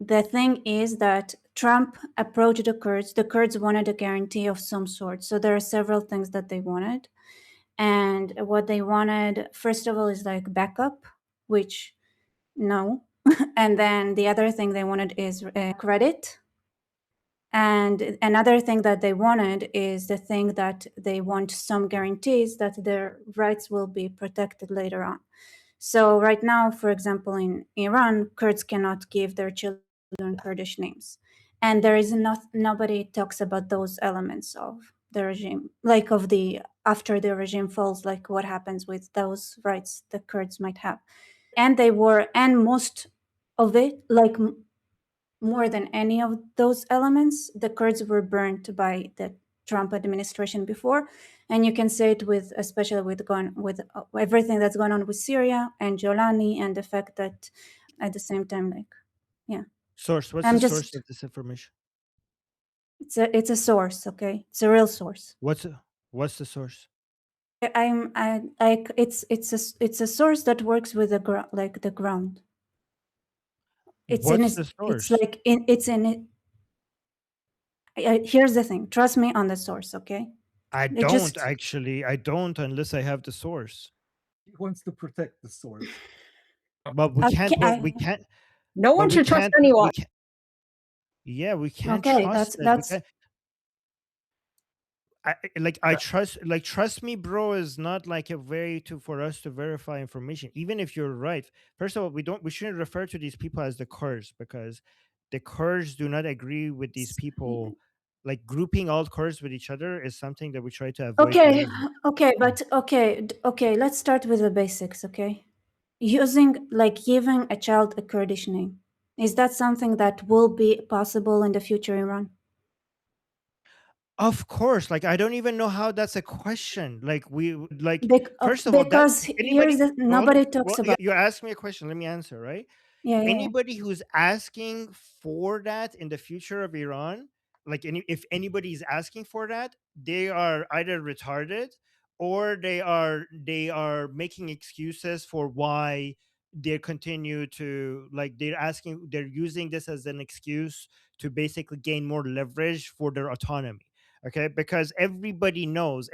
the thing is that Trump approached the Kurds. The Kurds wanted a guarantee of some sort. So there are several things that they wanted. And what they wanted, first of all, is like backup, which no. And then the other thing they wanted is credit. And another thing that they wanted is the thing that they want some guarantees that their rights will be protected later on. So right now, for example, in Iran, Kurds cannot give their children Kurdish names. And there is nobody talks about those elements of the regime, like of the after the regime falls, like what happens with those rights the Kurds might have. And they were, and most of it, like more than any of those elements, the Kurds were burnt by the Trump administration before, and you can say it with, especially with everything that's going on with Syria and Jolani, and the fact that at the same time, like, yeah. Source. What's the source of this information? It's a source, okay? It's a real source. What's the source? It's a source that works with the ground. What's the source? Here's the thing. Trust me on the source, okay? I don't unless I have the source. He wants to protect the source. But we can't. No one should trust anyone. Yeah, we can't trust it. Trust me, bro, is not like a way for us to verify information. Even if you're right, first of all, we shouldn't refer to these people as the Kurds, because the Kurds do not agree with these people. Like grouping all Kurds with each other is something that we try to avoid. Okay. Let's start with the basics. Okay, giving a child a Kurdish name, is that something that will be possible in the future Iran? Of course, I don't even know how that's a question. First of all, because nobody talks about. You ask me a question, let me answer, right? Yeah. Anybody who's asking for that in the future of Iran, if anybody is asking for that, they are either retarded or they are making excuses for why they continue to they're using this as an excuse to basically gain more leverage for their autonomy. Okay, because everybody knows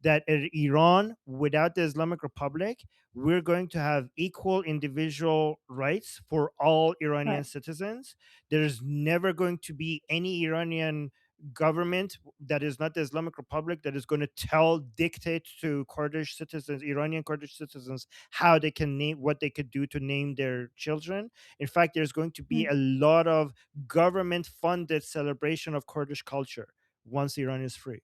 that in Iran, without the Islamic Republic, we're going to have equal individual rights for all Iranian citizens. There's never going to be any Iranian government that is not the Islamic Republic that is going to dictate to Kurdish citizens, Iranian Kurdish citizens, how they can name, what they could do to name their children. In fact, there's going to be a lot of government funded celebration of Kurdish culture once Iran is free.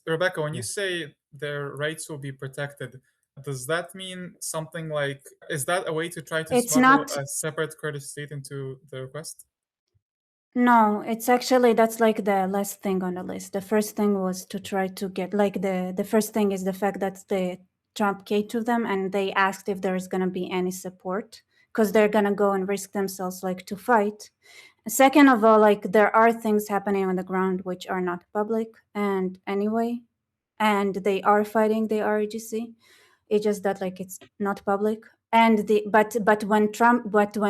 Rebecca, when you say their rights will be protected, does that mean something like, is that a way to try to smuggle a separate Kurdish state into the request? No, it's actually, that's like the last thing on the list. The first thing was to try to get, the first thing is the fact that the Trump came to them and they asked if there is going to be any support, because they're going to go and risk themselves to fight. Second of all, there are things happening on the ground which are not public and they are fighting the RGC. It's just that it's not public. And but when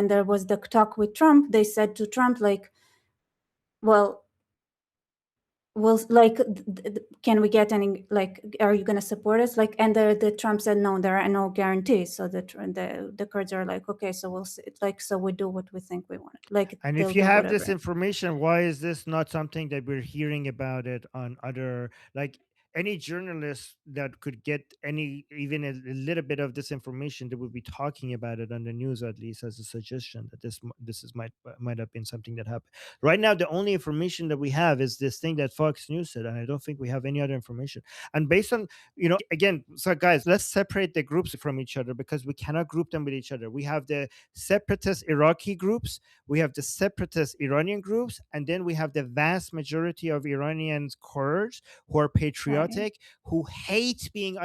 there was the talk with Trump, they said to Trump can we get any, are you going to support us? And the Trump said, no, there are no guarantees. So the Kurds are okay, so we'll see. So we do what we think we want. And if you have this information, why is this not something that we're hearing about it on other, any journalist that could get even a little bit of this information, that would be talking about it on the news, at least as a suggestion that this might have been something that happened. Right now, the only information that we have is this thing that Fox News said, and I don't think we have any other information. And based on, again, so guys, let's separate the groups from each other, because we cannot group them with each other. We have the separatist Iraqi groups, we have the separatist Iranian groups, and then we have the vast majority of Iranians, Kurds, who are patriotic, who hate being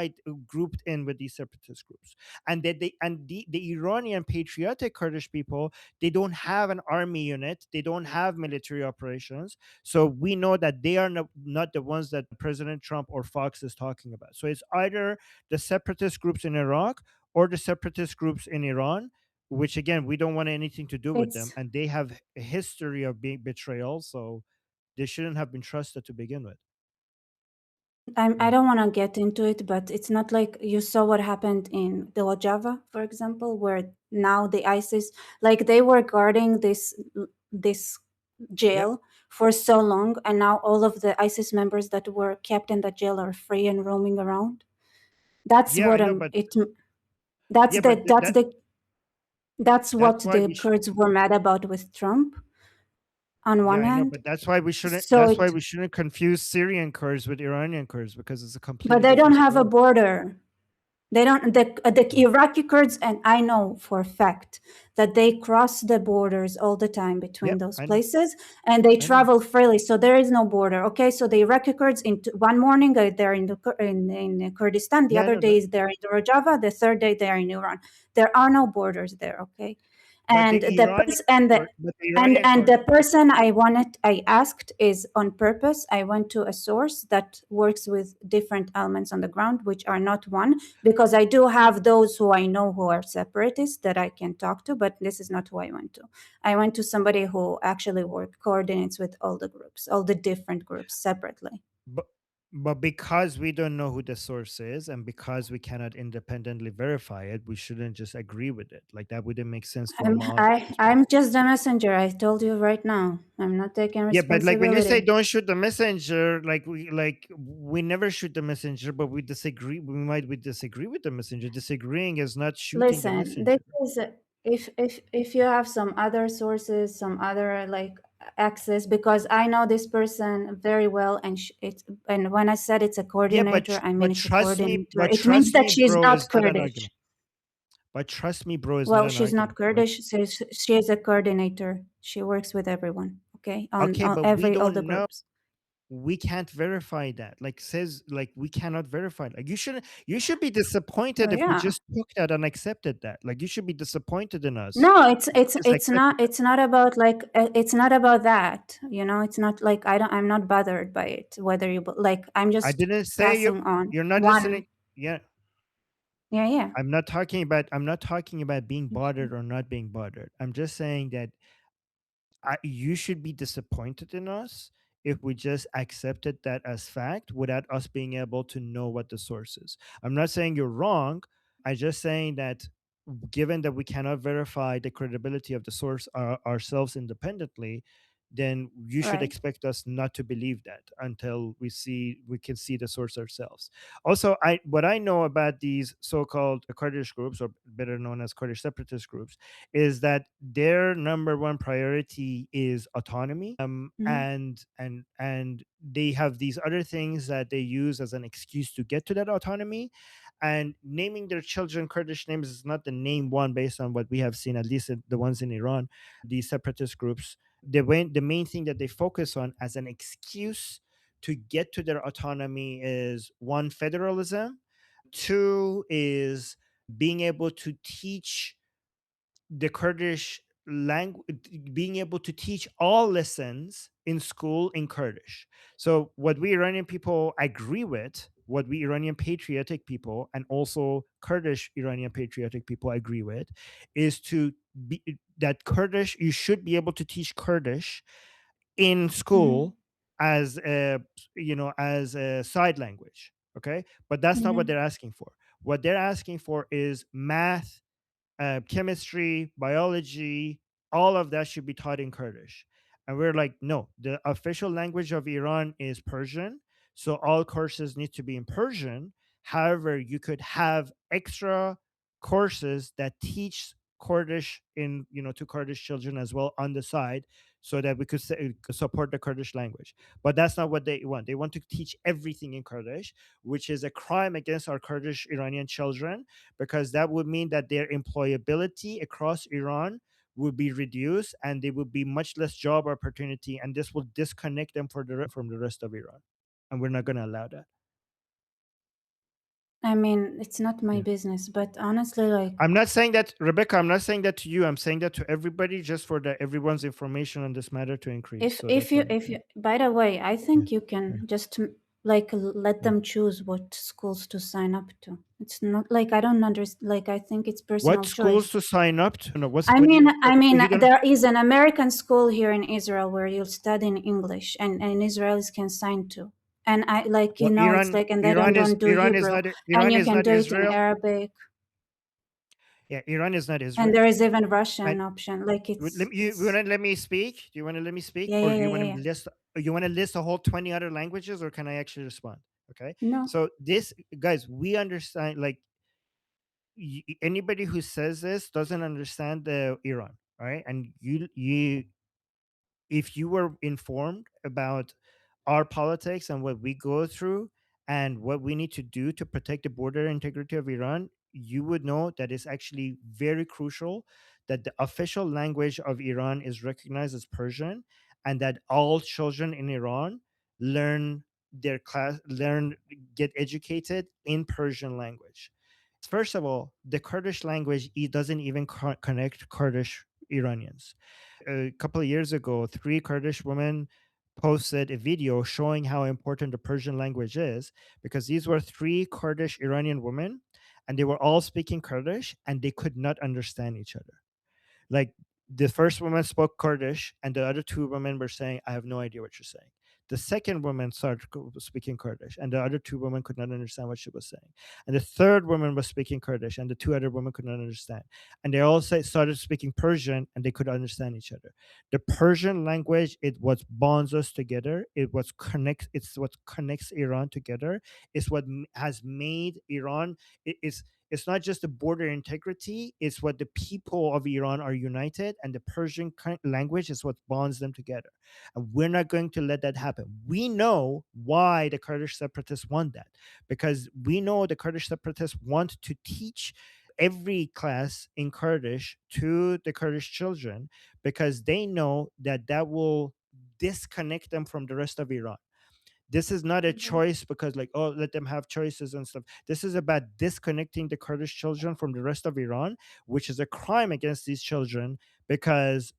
grouped in with these separatist groups. And that the Iranian patriotic Kurdish people, they don't have an army unit, they don't have military operations, so we know that they are not the ones that President Trump or Fox is talking about. So it's either the separatist groups in Iraq or the separatist groups in Iran, which again, we don't want anything to do with them, It's and they have a history of being betrayal, so they shouldn't have been trusted to begin with. I don't want to get into it, but it's not like you saw what happened in the Rojava, for example, where now the ISIS, like they were guarding this jail for so long, and now all of the ISIS members that were kept in the jail are free and roaming around. That's Yeah, what I know, but that's yeah, the but that's the that's what why the we should. Kurds were mad about with Trump on Yeah, one I know, hand. but that's why we shouldn't. So That's why it, we shouldn't confuse Syrian Kurds with Iranian Kurds, because it's a but completely they don't different have a story. border. They don't, the Iraqi Kurds, and I know for a fact that they cross the borders all the time between Yep, those I know. places, and they I know. travel freely. So there is no border. Okay, so the Iraqi Kurds, one morning they're in Kurdistan, the Yeah, I other know day that. they're in Rojava, the third day they're in Iran. There are no borders there. Okay, But and the the Iranian person but the Iranian and the Kurds. person I asked is on purpose. I went to a source that works with different elements on the ground, which are not one, because I do have those who I know who are separatists that I can talk to, but this is not who I went to. I went to somebody who actually coordinates with all the groups, all the different groups separately. But because we don't know who the source is, and because we cannot independently verify it, we shouldn't just agree with it. Like, that wouldn't make sense from our perspective. I'm just the messenger. I told you right now. I'm not taking Yeah, but like responsibility. when you say don't shoot the messenger, like we never shoot the messenger, but we disagree. We disagree with the messenger. Disagreeing is not shooting the Listen, messenger. this is if you have some other sources, some other like access, because I know this person very well, and and when I said it's a coordinator, I mean it's a coordinator. It means that she's bro, not is not an Kurdish. argument. But trust me, bro, is Well, not an she's not argument. Kurdish. So she is a coordinator. She works with everyone. Okay, on But we all the don't know. groups. We can't verify that. Like, says, like, we cannot verify. Like, you should be disappointed Oh, if we yeah. just took that and accepted that. Like, you should be disappointed in us. No, it's accepted not about like it's not about that. You know, it's not like I'm not bothered by it. Whether you like, I'm I just didn't say passing on. you're not one. listening. Yeah. Yeah. I'm not talking about being bothered or not being bothered. I'm just saying that you should be disappointed in us if we just accepted that as fact without us being able to know what the source is. I'm not saying you're wrong. I'm just saying that given that we cannot verify the credibility of the source ourselves independently, then you should Right. expect us not to believe that until we can see the source ourselves. Also, what I know about these so-called Kurdish groups, or better known as Kurdish separatist groups, is that their number one priority is autonomy, and they have these other things that they use as an excuse to get to that autonomy. And naming their children Kurdish names is not the name one based on what we have seen, at least the ones in Iran. These separatist groups, the main thing that they focus on as an excuse to get to their autonomy is, one, federalism, two is being able to teach the Kurdish language, being able to teach all lessons in school in Kurdish. So what we Iranian people agree with, what we Iranian patriotic people and also Kurdish Iranian patriotic people agree with, is that Kurdish, you should be able to teach Kurdish in school as a side language. Okay, but that's not what they're asking for. What they're asking for is math, chemistry, biology, all of that should be taught in Kurdish. And we're like, no, the official language of Iran is Persian. So all courses need to be in Persian. However, you could have extra courses that teach Kurdish to Kurdish children as well on the side, so that we could support the Kurdish language. But that's not what they want. They want to teach everything in Kurdish, which is a crime against our Kurdish Iranian children, because that would mean that their employability across Iran would be reduced, and there would be much less job opportunity, and this will disconnect them from the rest of Iran. And we're not going to allow that. I mean, it's not my business, but honestly, like, I'm not saying that, Rebecca, I'm not saying that to you. I'm saying that to everybody, just for everyone's information on this matter to increase. if you by the way, I think you can just Like, let them choose what schools to sign up to. It's not like, I don't understand. Like, I think it's personal What schools choice. to sign up to? No, I mean, there is an American school here in Israel where you'll study in English, and Israelis can sign to. And I like, you know, it's like, and they don't do Hebrew, and you can do it in Arabic. Yeah, Iran is not Israel. And there is even Russian option. Like, it's. You want to let me speak? Do you want to let me speak, Yeah, or yeah, do you yeah, want yeah. to list? You want to list a whole 20 other languages, or can I actually respond? Okay. No. So this, guys, we understand. Like, anybody who says this doesn't understand the Iran, right? And you, if you were informed about our politics and what we go through and what we need to do to protect the border integrity of Iran, you would know that it's actually very crucial that the official language of Iran is recognized as Persian, and that all children in Iran learn get educated in Persian language. First of all, the Kurdish language, it doesn't even connect Kurdish Iranians. A couple of years ago, 3 Kurdish women posted a video showing how important the Persian language is, because these were 3 Kurdish Iranian women, and they were all speaking Kurdish and they could not understand each other. Like, the first woman spoke Kurdish and the other 2 women were saying, I have no idea what you're saying. The second woman started speaking Kurdish, and the other 2 women could not understand what she was saying. And the third woman was speaking Kurdish, and the 2 other women could not understand. And they all started speaking Persian, and they could understand each other. The Persian language, it's what bonds us together. It's what connects Iran together. It's what has made Iran. It's not just the border integrity, it's what the people of Iran are united, and the Persian language is what bonds them together. And we're not going to let that happen. We know why the Kurdish separatists want that, because we know the Kurdish separatists want to teach every class in Kurdish to the Kurdish children, because they know that that will disconnect them from the rest of Iran. This is not a choice because, like, oh, let them have choices and stuff. This is about disconnecting the Kurdish children from the rest of Iran, which is a crime against these children, because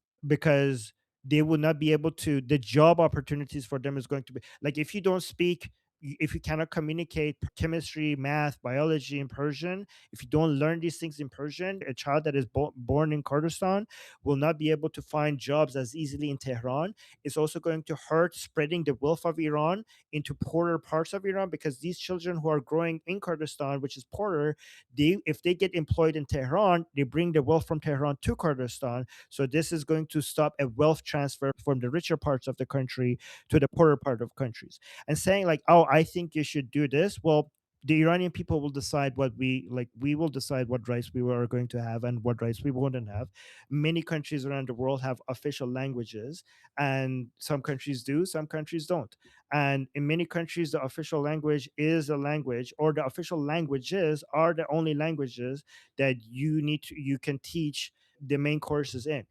they will not be able to, the job opportunities for them is going to be like, if you don't speak, if you cannot communicate chemistry, math, biology in Persian, if you don't learn these things in Persian, a child that is born in Kurdistan will not be able to find jobs as easily in Tehran. It's also going to hurt spreading the wealth of Iran into poorer parts of Iran, because these children who are growing in Kurdistan, which is poorer, if they get employed in Tehran, they bring the wealth from Tehran to Kurdistan. So this is going to stop a wealth transfer from the richer parts of the country to the poorer part of countries. And saying like, oh, I think you should do this. Well, the Iranian people will decide what we like. We will decide what rights we are going to have and what rights we wouldn't have. Many countries around the world have official languages, and some countries do, some countries don't. And in many countries, the official language is a language, or the official languages are the only languages that you can teach the main courses in.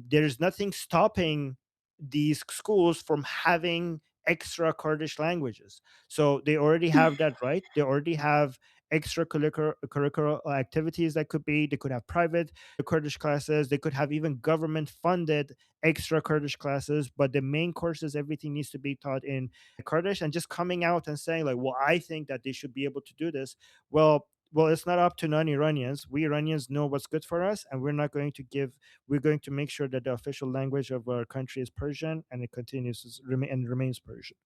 There's nothing stopping these schools from having extra Kurdish languages. So they already have that right. They already have extracurricular activities they could have private Kurdish classes, they could have even government funded extra Kurdish classes, but the main courses, everything needs to be taught in Kurdish. And just coming out and saying like, well, I think that they should be able to do this. Well, it's not up to non-Iranians. We Iranians know what's good for us, and we're going to make sure that the official language of our country is Persian, and it continues and remains Persian.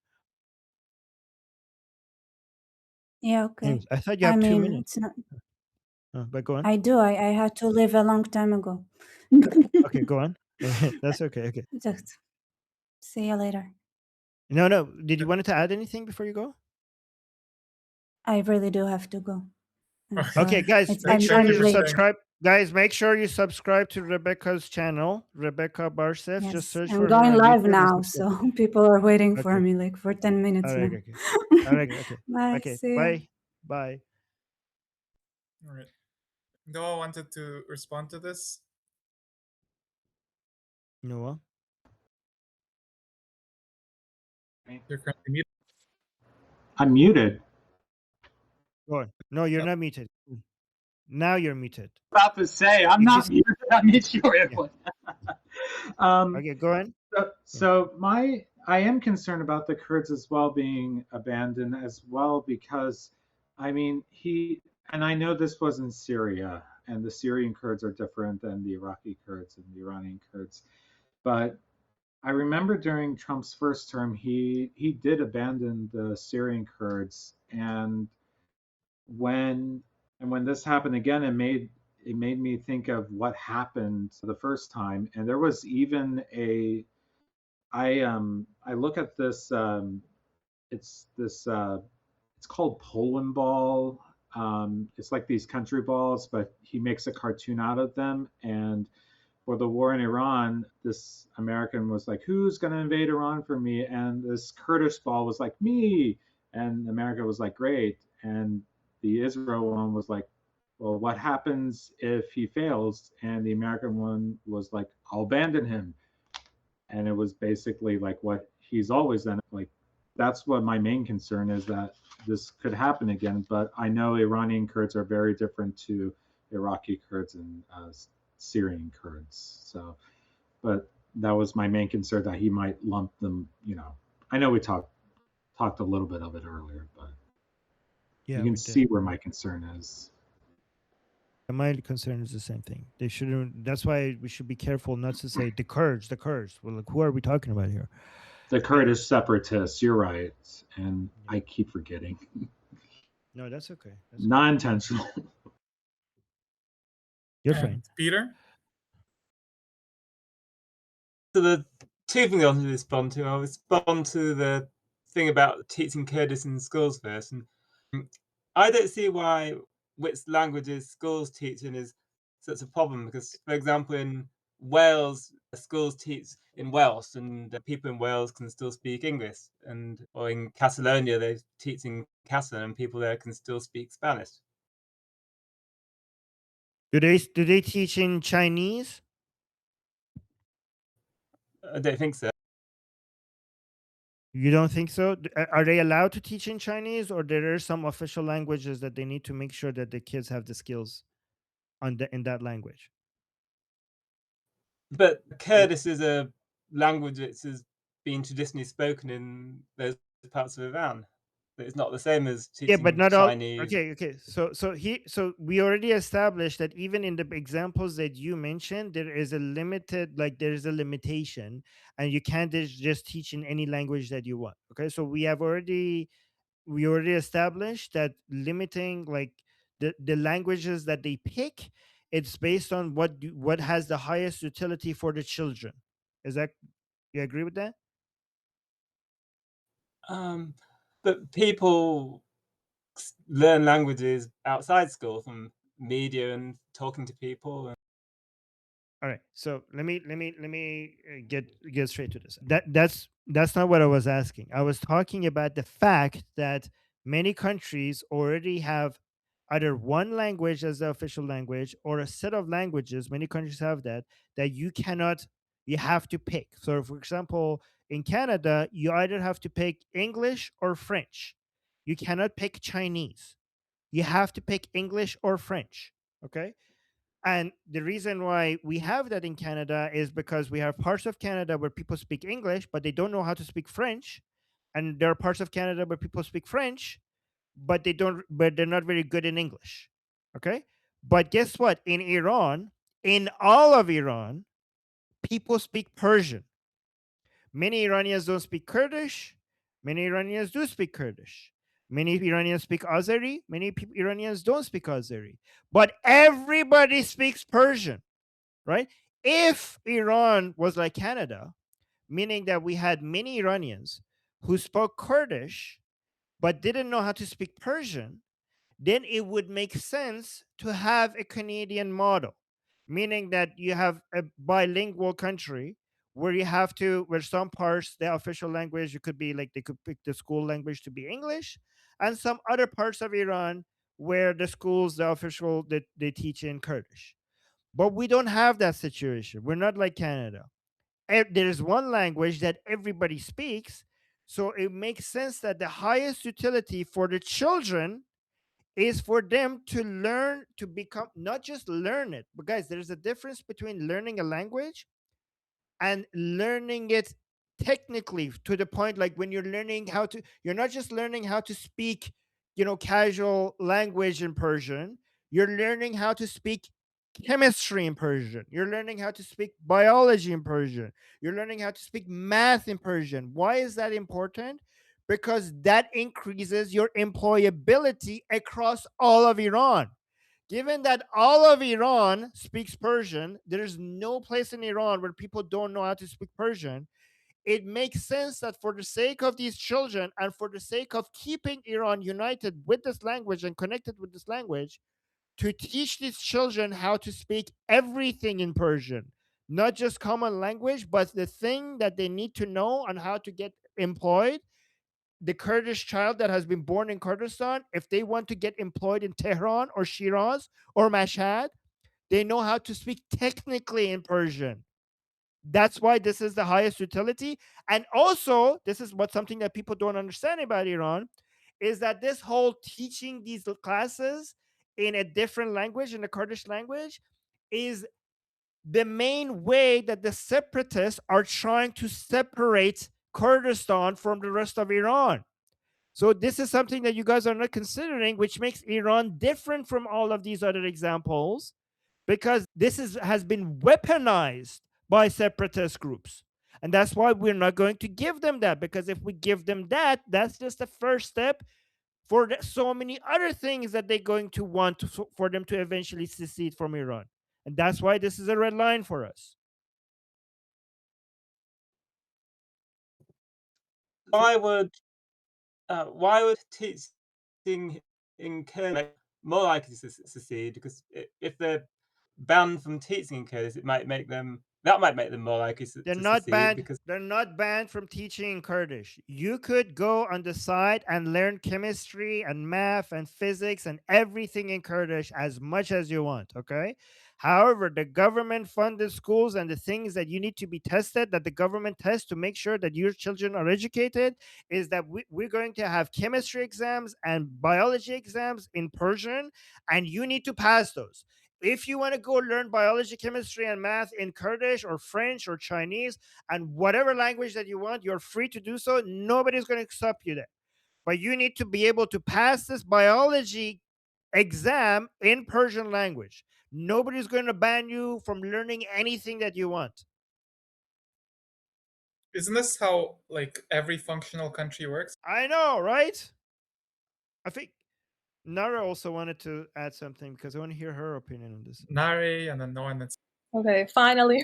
Yeah, okay. Anyways, I thought you have 2 minutes. It's not. But go on. I do. I had to leave a long time ago. Okay, go on. That's okay. Okay. Just see you later. No. Did you want to add anything before you go? I really do have to go. Okay, guys, make sure you subscribe. Guys, make sure you subscribe to Rebecca's channel, Rebecca Barsef. Yes, Just search I'm for going her on live YouTube. now, so people are waiting for me like for 10 minutes All now. right, All right, okay. Bye. Okay, See ya. bye. All right. Noah wanted to respond to this. Noah? You're currently muted. I'm muted. Go on. No, you're not muted. Now you're muted. About to say, I'm not muted. I'm sure it was. Okay, go on. So my I am concerned about the Kurds as well being abandoned as well, because I mean, and I know this was in Syria, and the Syrian Kurds are different than the Iraqi Kurds and the Iranian Kurds. But I remember during Trump's first term, he did abandon the Syrian Kurds, and when when this happened again, it made me think of what happened the first time. And there was even I look at this it's this it's called Poland ball. It's like these country balls, but he makes a cartoon out of them. And for the war in Iran, this American was like, "Who's going to invade Iran for me?" And this Kurdish ball was like, "Me." And America was like, "Great." And the Israel one was like, "Well, what happens if he fails?" And the American one was like, "I'll abandon him." And it was basically like what he's always done. Like, that's what my main concern is, that this could happen again. But I know Iranian Kurds are very different to Iraqi Kurds and Syrian Kurds. So, but that was my main concern, that he might lump them. I know we talked a little bit of it earlier, but Yeah, you can see where my concern is. My concern is the same thing. They shouldn't. That's why we should be careful not to say the Kurds. The Kurds. Well, like, who are we talking about here? The Kurdish separatists. You're right, and I keep forgetting. No, that's okay. Non-intentional. You're fine. Peter? So the two things I want to respond to. I'll respond to the thing about teaching Kurdish in schools first. And I don't see why which languages schools teaching is such a problem, because, for example, in Wales, schools teach in Welsh, and people in Wales can still speak English, or in Catalonia they teach in Catalan, and people there can still speak Spanish. Do they teach in Chinese? I don't think so. You don't think so? Are they allowed to teach in Chinese, or there are some official languages that they need to make sure that the kids have the skills in that language? But Kurdish is a language that has been traditionally spoken in those parts of Iran. It's not the same as teaching Yeah, but not Chinese. all. Okay. So we already established that even in the examples that you mentioned, there is a limitation, and you can't just teach in any language that you want. Okay, so we already established that limiting, like, the languages that they pick, it's based on what has the highest utility for the children. Is that, you agree with that? But people learn languages outside school from media and talking to people. All right, so let me get straight to this. That's not what I was asking. I was talking about the fact that many countries already have either one language as the official language, or a set of languages. Many countries have that you have to pick. So, for example, in Canada, you either have to pick English or French. You cannot pick Chinese. You have to pick English or French. Okay. And the reason why we have that in Canada is because we have parts of Canada where people speak English, but they don't know how to speak French. And there are parts of Canada where people speak French, but they're not very good in English. Okay. But guess what? In all of Iran, people speak Persian. Many Iranians don't speak Kurdish. Many Iranians do speak Kurdish. Many Iranians speak Azeri. Many Iranians don't speak Azeri. But everybody speaks Persian, right? If Iran was like Canada, meaning that we had many Iranians who spoke Kurdish but didn't know how to speak Persian, then it would make sense to have a Canadian model, meaning that you have a bilingual country where some parts, the official language, you could be like, they could pick the school language to be English, and some other parts of Iran where the schools, the official, that they teach in Kurdish. But we don't have that situation. We're not like Canada. There's one language that everybody speaks, so it makes sense that the highest utility for the children is for them to learn, to become, not just learn it, but guys, there's a difference between learning a language and learning it technically, to the point like when you're learning how to, you're not just learning how to speak, casual language in Persian. You're learning how to speak chemistry in Persian. You're learning how to speak biology in Persian. You're learning how to speak math in Persian. Why is that important? Because that increases your employability across all of Iran. Given that all of Iran speaks Persian, there's no place in Iran where people don't know how to speak Persian. It makes sense that for the sake of these children and for the sake of keeping Iran united with this language and connected with this language, to teach these children how to speak everything in Persian, not just common language, but the thing that they need to know on how to get employed. The Kurdish child that has been born in Kurdistan, if they want to get employed in Tehran or Shiraz or Mashhad, they know how to speak technically in Persian. That's why this is the highest utility. And also, this is what something that people don't understand about Iran, is that this whole teaching these classes in a different language, in the Kurdish language, is the main way that the separatists are trying to separate Kurdistan from the rest of Iran. So this is something that you guys are not considering, which makes Iran different from all of these other examples, because this has been weaponized by separatist groups. And that's why we're not going to give them that, because if we give them that, that's just the first step for so many other things that they're going to want for them to eventually secede from Iran. And that's why this is a red line for us. Why would teaching in Kurdish make more likely to succeed? Because if they're banned from teaching in Kurdish, that might make them more likely to succeed. Because they're not banned from teaching in Kurdish. You could go on the side and learn chemistry and math and physics and everything in Kurdish as much as you want, okay? However, the government funded schools and the things that you need to be tested, that the government tests to make sure that your children are educated, is that we're going to have chemistry exams and biology exams in Persian, and you need to pass those. If you want to go learn biology, chemistry, and math in Kurdish or French or Chinese and whatever language that you want, you're free to do so. Nobody's going to stop you there. But you need to be able to pass this biology exam in Persian language. Nobody's going to ban you from learning anything that you want. Isn't this how like every functional country works? I know, right? I think Nara also wanted to add something because I want to hear her opinion on this. Nare and then no one. Okay, finally.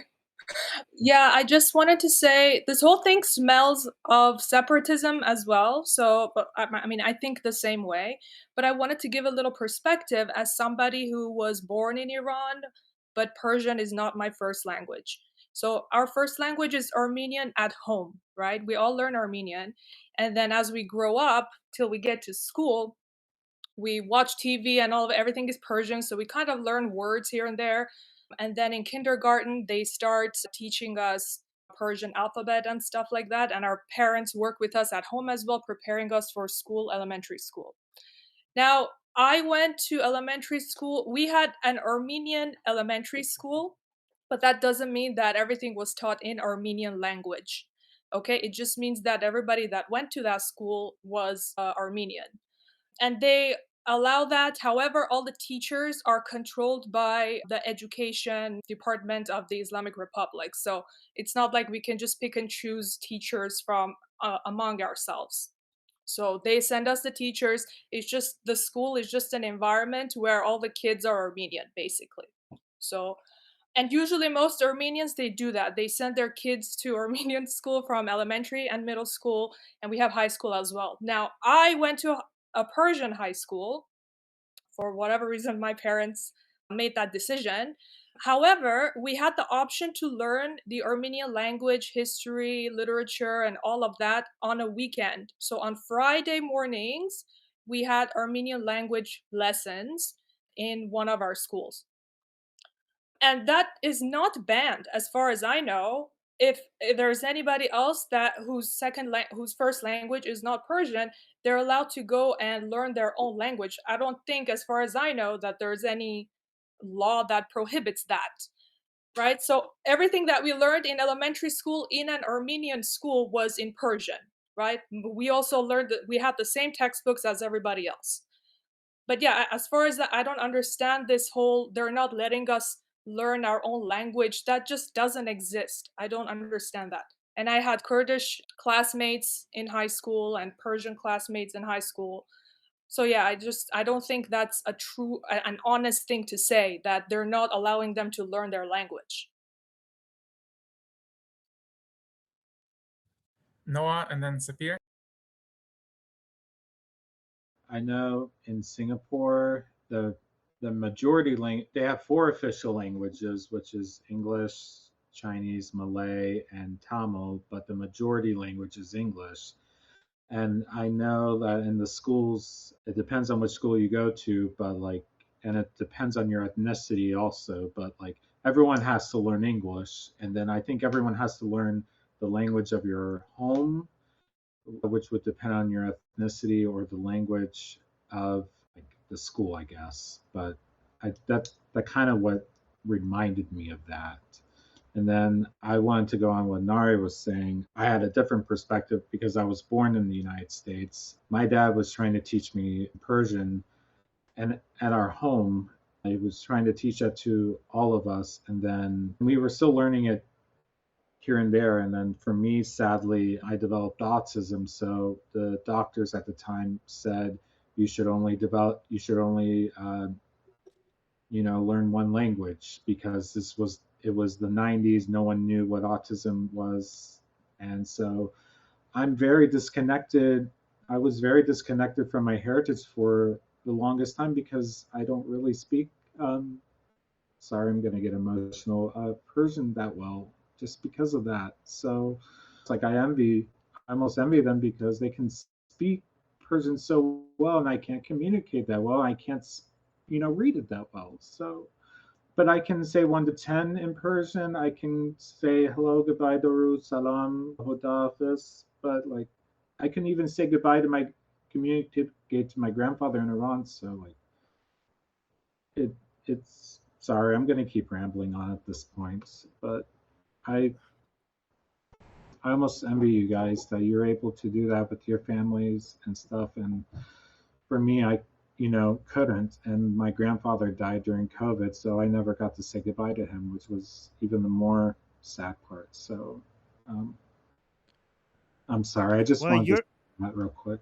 Yeah, I just wanted to say this whole thing smells of separatism as well. So, but I mean, I think the same way. But I wanted to give a little perspective as somebody who was born in Iran, but Persian is not my first language. So, our first language is Armenian at home, right? We all learn Armenian. And then as we grow up till we get to school, we watch TV and everything is Persian. So, we kind of learn words here and there. And then in kindergarten, they start teaching us Persian alphabet and stuff like that. And our parents work with us at home as well, preparing us for school, elementary school. Now, I went to elementary school. We had an Armenian elementary school, but that doesn't mean that everything was taught in Armenian language. Okay, it just means that everybody that went to that school was Armenian. And they allow that. However, all the teachers are controlled by the education department of the Islamic Republic. So it's not like we can just pick and choose teachers from among ourselves. So they send us the teachers. It's just the school is just an environment where all the kids are Armenian, basically. So, and usually most Armenians, they do that. They send their kids to Armenian school from elementary and middle school, and we have high school as well. Now, I went to a Persian high school. For whatever reason, my parents made that decision. However, we had the option to learn the Armenian language, history, literature, and all of that on a weekend. So on Friday mornings, we had Armenian language lessons in one of our schools. And that is not banned as far as I know. If there's anybody else whose first language is not Persian, they're allowed to go and learn their own language. I don't think, as far as I know, that there's any law that prohibits that. right? So everything that we learned in elementary school in an Armenian school was in Persian, right? We also learned that we had the same textbooks as everybody else. But yeah, as far as that, I don't understand this whole, they're not letting us learn our own language. That just doesn't exist. I don't understand that. And I had Kurdish classmates in high school and Persian classmates in high school. So yeah, I don't think that's an honest thing to say, that they're not allowing them to learn their language. Noah and then Sapir. I know in Singapore, the majority they have 4 official languages, which is English, Chinese, Malay, and Tamil, but the majority language is English. And I know that in the schools, it depends on which school you go to, but and it depends on your ethnicity also, but everyone has to learn English. And then I think everyone has to learn the language of your home, which would depend on your ethnicity, or the language of the school, I guess. But that kind of what reminded me of that. And then I wanted to go on what Nari was saying. I had a different perspective because I was born in the United States. My dad was trying to teach me Persian, and at our home, he was trying to teach that to all of us. And then we were still learning it here and there. And then for me, sadly, I developed autism. So the doctors at the time said you should only learn one language, because it was the 90s. No one knew what autism was. And so I'm very disconnected. I was very disconnected from my heritage for the longest time because I don't really speak, sorry, I'm going to get emotional, Persian that well, just because of that. So it's I almost envy them because they can speak Persian so well, and I can't communicate that well. I can't, read it that well. So, but I can say 1 to 10 in Persian. I can say hello, goodbye, darud, salam, hodafis. But I can even say goodbye to communicate to my grandfather in Iran. So it's sorry, I'm going to keep rambling on at this point, but I almost envy you guys that you're able to do that with your families and stuff. And for me, I couldn't. And my grandfather died during COVID, so I never got to say goodbye to him, which was even the more sad part. So I'm sorry. I just wanted to say that real quick.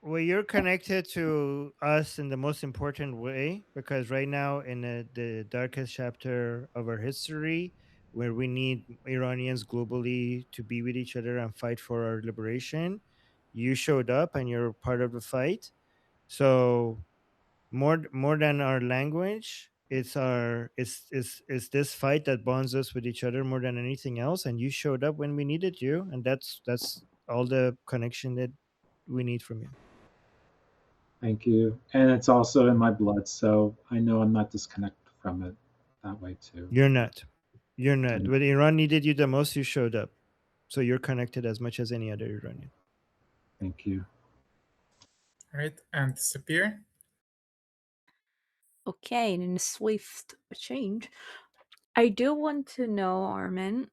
Well, you're connected to us in the most important way, because right now in the darkest chapter of our history, where we need Iranians globally to be with each other and fight for our liberation, you showed up and you're part of the fight. So more than our language, it's this fight that bonds us with each other more than anything else. And you showed up when we needed you, and that's all the connection that we need from you. Thank you. And it's also in my blood, so I know I'm not disconnected from it that way too. You're not. When Iran needed you the most, you showed up. So you're connected as much as any other Iranian. Thank you. All right, and Sapir? Okay, and in a swift change, I do want to know, Armin,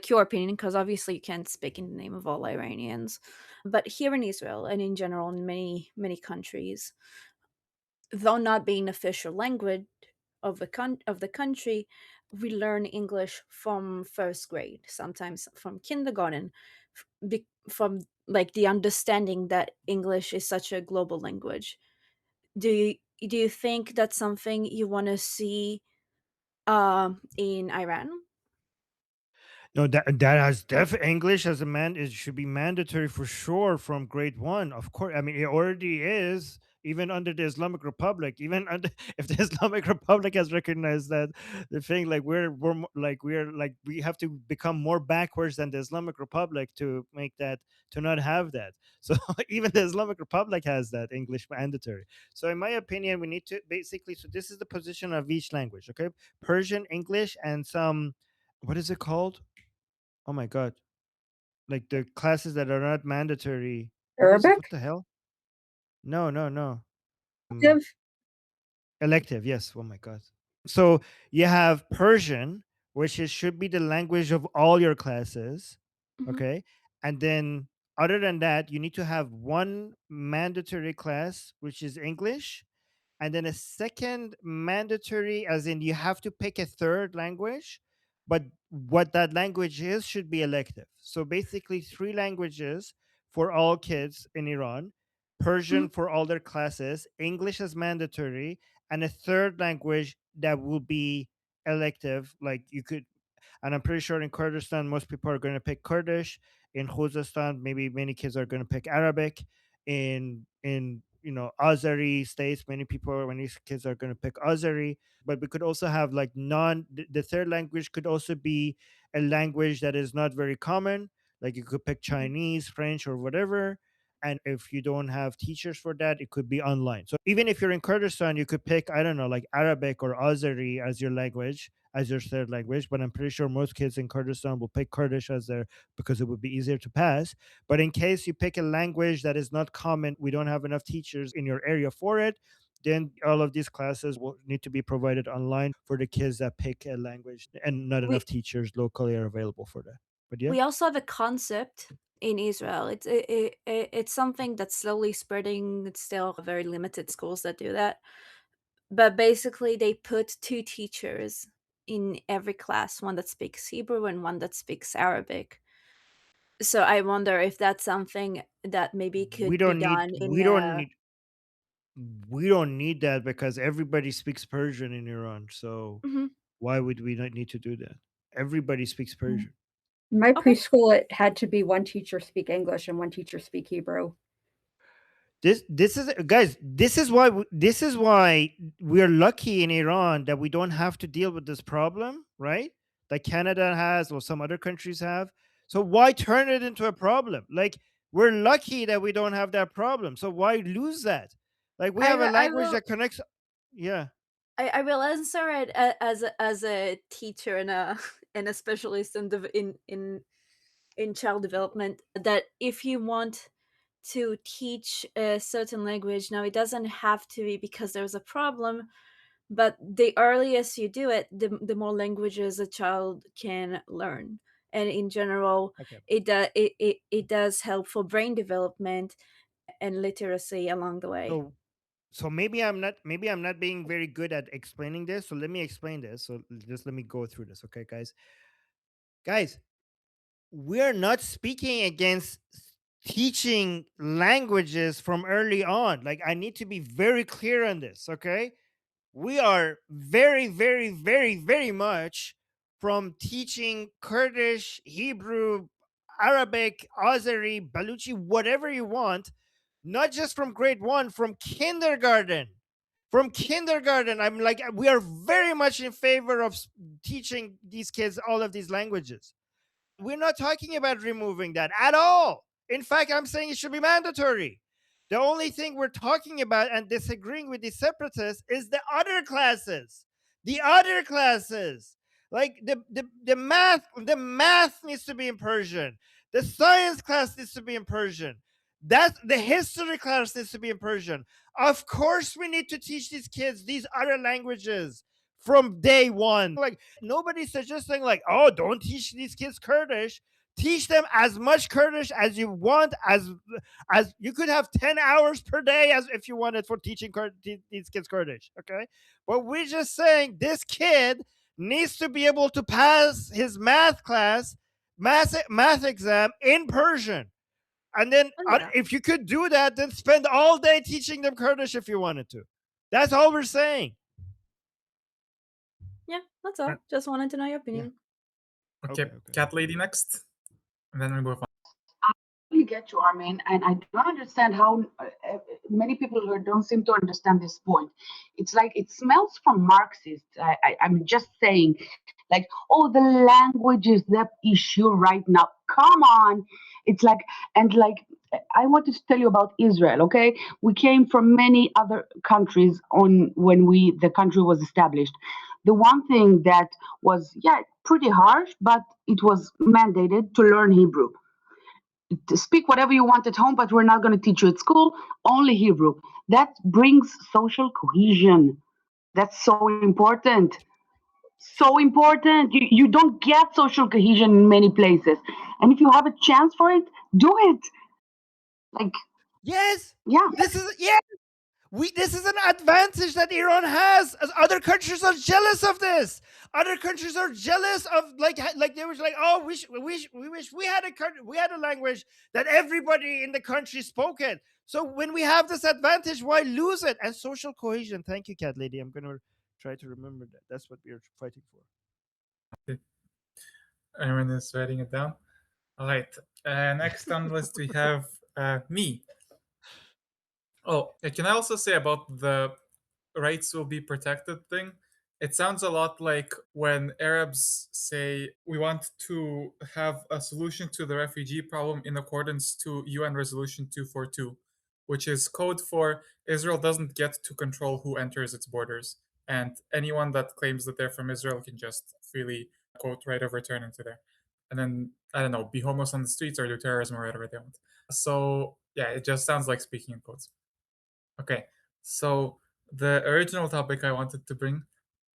your opinion, because obviously you can't speak in the name of all Iranians, but here in Israel and in general in many, many countries, though not being official language of the country, we learn English from first grade, sometimes from kindergarten, from the understanding that English is such a global language. Do you think that's something you want to see in Iran? No, that has English as it should be mandatory for sure from grade 1. Of course, I mean it already is, even under the Islamic Republic. Even if the Islamic Republic has recognized that, the thing we have to become more backwards than the Islamic Republic to not have that. So even the Islamic Republic has that English mandatory. So in my opinion, we need to basically. So this is the position of each language. Okay, Persian, English, and some. What is it called? Oh my god. The classes that are not mandatory. Arabic? What the hell? No. Elective? Elective, yes. Oh my god. So you have Persian, which should be the language of all your classes. Okay. And then other than that, you need to have one mandatory class, which is English, and then a second mandatory, as in you have to pick a third language, but what that language is should be elective. So basically 3 languages for all kids in Iran, Persian for all their classes, English as mandatory, and a third language that will be elective. Like you could, and I'm pretty sure in Kurdistan most people are going to pick Kurdish. In Khuzestan, maybe many kids are going to pick Arabic. In Azeri states, many kids are going to pick Azeri. But we could also have like the third language could also be a language that is not very common. Like you could pick Chinese, French, or whatever. And if you don't have teachers for that, it could be online. So even if you're in Kurdistan, you could pick, I don't know, like Arabic or Azeri as your language, as your third language. But I'm pretty sure most kids in Kurdistan will pick Kurdish as their, because it would be easier to pass. But in case you pick a language that is not common, we don't have enough teachers in your area for it, then all of these classes will need to be provided online for the kids that pick a language, and not enough teachers locally are available for that. But yeah, we also have a concept in Israel. It's something that's slowly spreading. It's still very limited schools that do that. But basically, they put 2 teachers in every class, one that speaks Hebrew and one that speaks Arabic. So I wonder if that's something that maybe could be done in we don't need that because everybody speaks Persian in Iran. So why would we not need to do that? Everybody speaks Persian. My preschool, it had to be one teacher speak English and one teacher speak Hebrew. This is, guys, this is why we're lucky in Iran that we don't have to deal with this problem, right? Like Canada has, or some other countries have. So why turn it into a problem? Like, we're lucky that we don't have that problem. So why lose that? Like, we have a language that connects. Yeah. I will answer it as a teacher and a specialist in child development, that if you want to teach a certain language, now it doesn't have to be because there's a problem, but the earliest you do it, the more languages a child can learn. And in general, it does help for brain development and literacy along the way. So maybe I'm not being very good at explaining this. So let me explain this. So just let me go through this, okay, guys? Guys, we're not speaking against teaching languages from early on. Like, I need to be very clear on this, okay? We are very, very, very, very much from teaching Kurdish, Hebrew, Arabic, Azeri, Baluchi, whatever you want, not just from grade 1, from kindergarten. From kindergarten, I'm like, we are very much in favor of teaching these kids all of these languages. We're not talking about removing that at all. In fact, I'm saying it should be mandatory. The only thing we're talking about and disagreeing with the separatists is the other classes. The other classes. Like the math needs to be in Persian. The science class needs to be in Persian. The history class needs to be in Persian. Of course, we need to teach these kids these other languages from day one. Like, nobody's suggesting like, oh, don't teach these kids Kurdish. Teach them as much Kurdish as you want. As you could have 10 hours per day as if you wanted for teaching these kids Kurdish. Okay, but we're just saying this kid needs to be able to pass his math exam in Persian. And then if you could do that, then spend all day teaching them Kurdish if you wanted to. That's all we're saying. Yeah, that's all. Just wanted to know your opinion. Okay. Cat lady next, and then we move on. I get you, Armin, and I don't understand how many people here don't seem to understand this point. It's like it smells from Marxist. I'm just saying, like, oh, the language is the issue right now. Come on. It's like, and like, I wanted to tell you about Israel, okay? We came from many other countries when the country was established. The one thing that was, pretty harsh, but it was mandated to learn Hebrew. To speak whatever you want at home, but we're not going to teach you at school, only Hebrew. That brings social cohesion. That's so important. so important. You don't get social cohesion in many places, and if you have a chance for it, do it. Like, yes, yeah, this is this is an advantage that Iran has. As other countries are jealous of this. Other countries are jealous of like they were like, oh, we wish we had a language that everybody in the country spoke it. So when we have this advantage, why lose it? And social cohesion. Thank you, Cat Lady. I'm gonna try to remember that. That's what we're fighting for. Armin is writing it down. All right. Next on the list we have me. Oh, can I also say about the rights will be protected thing? It sounds a lot like when Arabs say we want to have a solution to the refugee problem in accordance to UN Resolution 242, which is code for Israel doesn't get to control who enters its borders. And anyone that claims that they're from Israel can just freely, quote, right of return into there. And then, I don't know, be homeless on the streets or do terrorism or whatever they want. So, yeah, it just sounds like speaking in codes. Okay, so the original topic I wanted to bring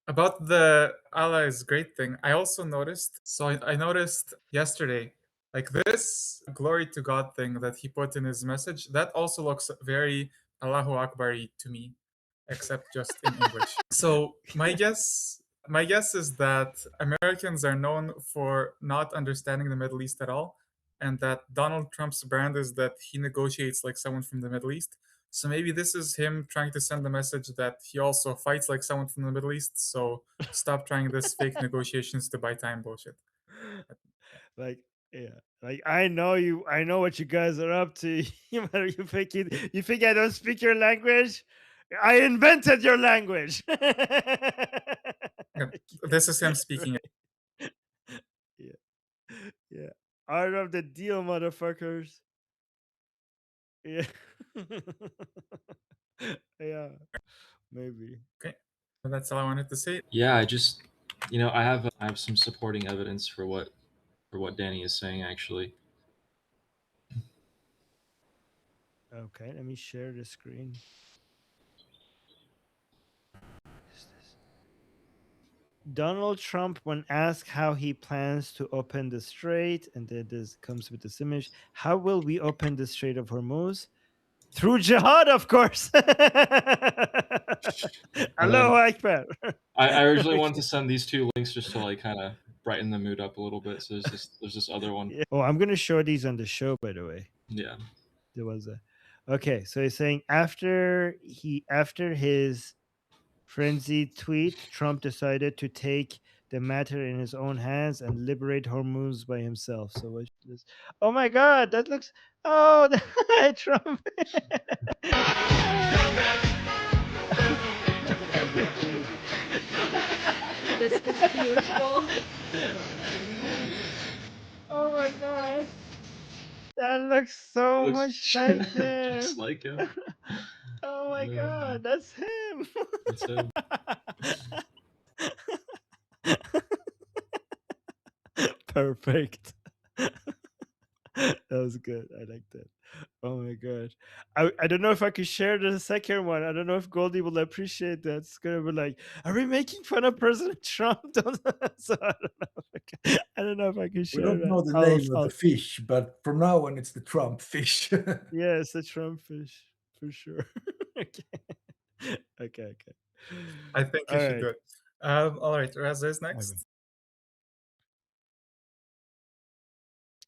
about the Allah is great thing, I also noticed, I noticed yesterday, like this glory to God thing that he put in his message, that also looks very Allahu Akbar-y to me, except just in English. So my guess is that Americans are known for not understanding the Middle East at all, and that Donald Trump's brand is that he negotiates like someone from the Middle East. So maybe this is him trying to send the message that he also fights like someone from the Middle East. So stop trying this fake negotiations to buy time bullshit. Like, yeah, like I know what you guys are up to. You think I don't speak your language? I invented your language. This is him speaking. Yeah. Art of the deal, motherfuckers. Yeah. Yeah. Maybe. Okay. That's all I wanted to say. Yeah, I just, I have some supporting evidence for what Danny is saying, actually. Okay, let me share the screen. Donald Trump, when asked how he plans to open the strait, and then this comes with this image, how will we open the Strait of Hormuz? Through jihad, of course. Allahu Akbar. I originally wanted to send these two links just to like kind of brighten the mood up a little bit. So there's this other one. Yeah. Oh, I'm gonna show these on the show, by the way. Yeah. There was a. Okay, so he's saying after his frenzied tweet, Trump decided to take the matter in his own hands and liberate Hormuz by himself. So watch this. Oh my God, that looks. Oh, Trump. This is beautiful. Oh my God. That looks so much like him. Just like him. Oh my God, that's him. That's him. Perfect. That was good. I like that. Oh my God. I don't know if I could share the second one. I don't know if Goldie will appreciate that. It's gonna be like, are we making fun of President Trump? So I don't know if I can share. We don't know the name of the fish, but from now on it's the Trump fish. Yeah, it's the Trump fish for sure. Okay. I think you should do it. All right, Reza is next.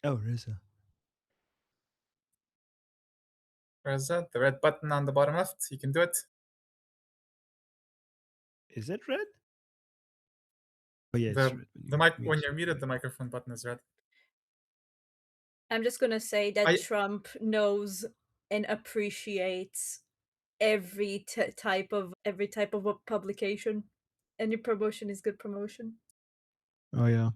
Oh, Reza. Reza, the red button on the bottom left. You can do it. Is it red? Oh yeah, the mic when you're muted, the microphone button is red. I'm just gonna say that Trump knows and appreciates every type of a publication. Any promotion is good promotion. Oh yeah.